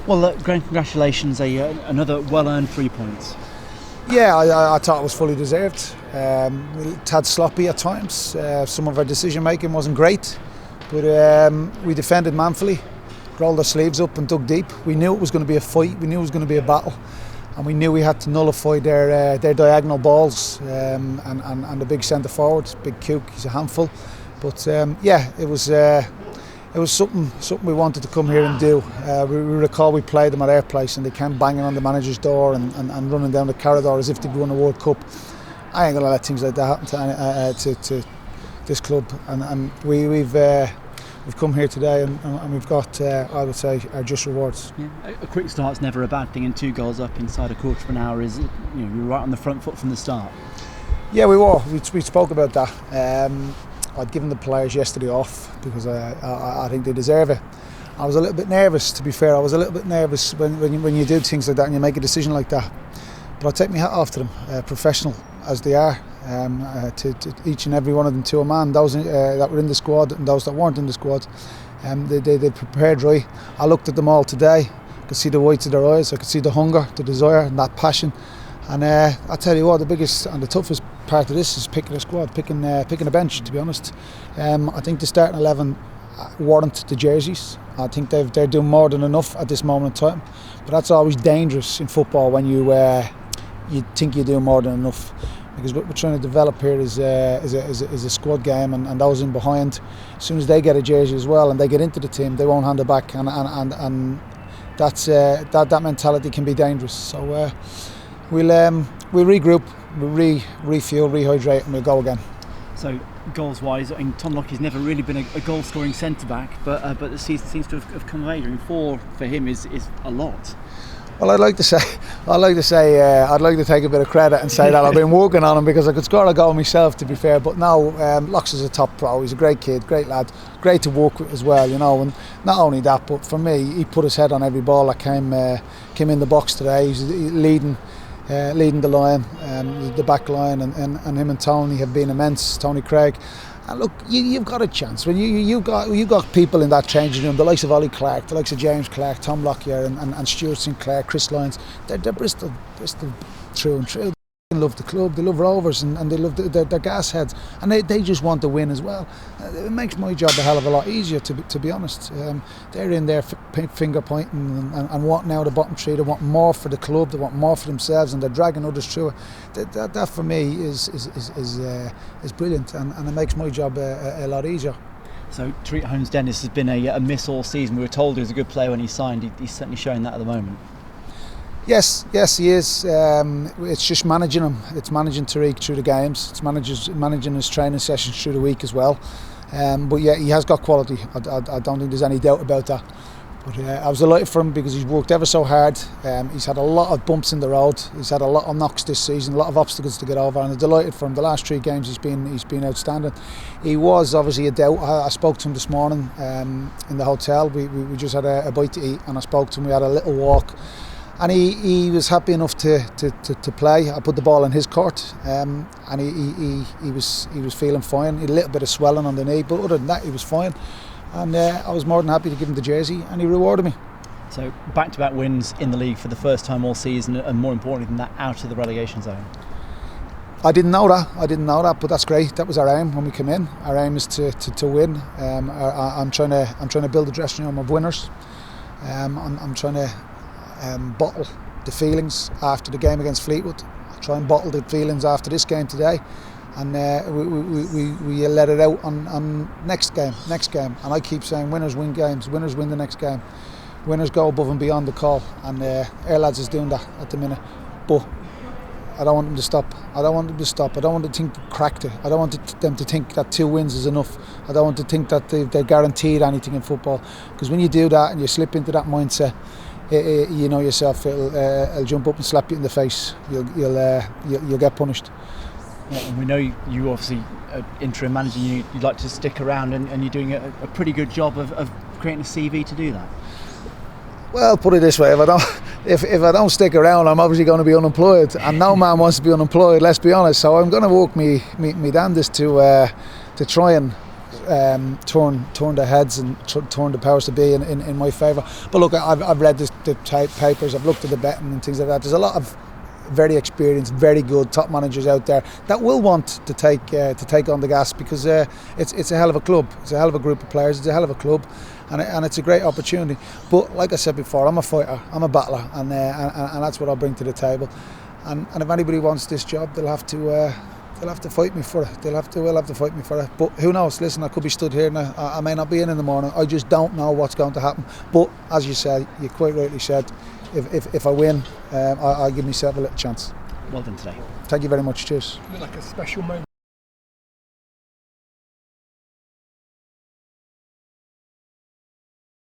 Well, great congratulations, another well-earned 3 points. Yeah, I thought it was fully deserved. A tad sloppy at times. Some of our decision making wasn't great, but we defended manfully, rolled our sleeves up and dug deep. We knew it was going to be a fight, we knew it was going to be a battle, and we knew we had to nullify their diagonal balls and the big centre forward, Big Cook, he's a handful. But yeah, it was something we wanted to come here and do. We recall we played them at our place and they came banging on the manager's door and running down the corridor as if they'd won a World Cup. I ain't going to let things like that happen to this club. And we've come here today and we've got, I would say, our just rewards. Yeah. A quick start's never a bad thing, and 2 goals up inside a quarter of an hour is, we were right on the front foot from the start. Yeah, we were. We spoke about that. I'd given the players yesterday off because I think they deserve it. I was a little bit nervous, to be fair. I was a little bit nervous when you do things like that and you make a decision like that. But I take my hat off to them, professional as they are, to each and every one of them to a man. Those that were in the squad and those that weren't in the squad, they prepared right. I looked at them all today. I could see the whites of their eyes. I could see the hunger, the desire, and that passion. And I tell you what, the biggest and the toughest part of this is picking a squad, picking a bench. To be honest, I think the starting 11 warrant the jerseys. I think they're doing more than enough at this moment in time. But that's always dangerous in football when you think you're doing more than enough, because what we're trying to develop here is a squad game, and those in behind, as soon as they get a jersey as well and they get into the team, they won't hand it back, and that's that mentality can be dangerous. So. We'll regroup, we'll refuel, rehydrate, and we'll go again. So, goals-wise, I mean, Tom Lockie's never really been a goal-scoring centre-back, but the season seems to have come of age. I mean, 4 for him is a lot. Well, I'd like to take a bit of credit and say that I've been working on him, because I could score a goal myself, to be fair. But no, Locks is a top pro. He's a great kid, great lad, great to work with as well, And not only that, but for me, he put his head on every ball that came in the box today. He's leading the line, the back line, and him and Tony have been immense. Tony Craig, and look, you've got a chance when you got people in that changing room, the likes of Ollie Clark, the likes of James Clark, Tom Lockyer, and Stuart Sinclair, Chris Lyons. They're Bristol through and through. They love the club, they love Rovers, and they love their gas heads, and they just want to win as well. It makes my job a hell of a lot easier, to be honest. They're in there finger pointing and wanting out of the bottom 3. They want more for the club, they want more for themselves, and they're dragging others through it. That for me is brilliant, and it makes my job a lot easier. So Treat Holmes Dennis has been a miss all season. We were told he was a good player when he signed. He's certainly showing that at the moment. Yes, he is. It's just managing him. It's managing Tariq through the games. It's managing his training sessions through the week as well. But yeah, he has got quality. I don't think there's any doubt about that. But I was delighted for him because he's worked ever so hard. He's had a lot of bumps in the road. He's had a lot of knocks this season, a lot of obstacles to get over, and I'm delighted for him. The last 3 games he's been outstanding. He was obviously a doubt. I spoke to him this morning in the hotel. We just had a bite to eat, and I spoke to him. We had a little walk. And he was happy enough to play. I put the ball in his court, and he was feeling fine. He had a little bit of swelling on the knee, but other than that, he was fine. And I was more than happy to give him the jersey, and he rewarded me. So back-to-back wins in the league for the first time all season, and more importantly than that, out of the relegation zone. I didn't know that, but that's great. That was our aim when we came in. Our aim is to win. I'm trying to build a dressing room of winners. I'm trying to bottle the feelings after the game against Fleetwood. I'll try and bottle the feelings after this game today, and we let it out on next game. And I keep saying winners win games, winners win the next game, winners go above and beyond the call, and our lads is doing that at the minute. But I don't want them to stop. I don't want them to think they cracked it. I don't want them to think that 2 wins is enough. I don't want to think that they're guaranteed anything in football, because when you do that and you slip into that mindset, you know yourself, it'll jump up and slap you in the face. You'll get punished. Yeah, and we know you obviously interim manager. You'd like to stick around, and you're doing a pretty good job of creating a CV to do that. Well, put it this way: if I don't stick around, I'm obviously going to be unemployed, and no man wants to be unemployed. Let's be honest. So I'm going to work me damnedest to try and turn the heads and turn the powers to be in my favour. But look, I've read the papers, I've looked at the betting and things like that. There's a lot of very experienced, very good top managers out there that will want to take on the gas, because it's a hell of a club, it's a hell of a group of players, it's a hell of a club, and it's a great opportunity. But like I said before, I'm a fighter, I'm a battler, and that's what I'll bring to the table. And if anybody wants this job, they'll have to fight me for it. We'll have to fight me for it. But who knows? Listen, I could be stood here now. I may not be in the morning. I just don't know what's going to happen. But as you said, you quite rightly said, if I win, I'll give myself a little chance. Well done today. Thank you very much. Cheers. Like a special moment.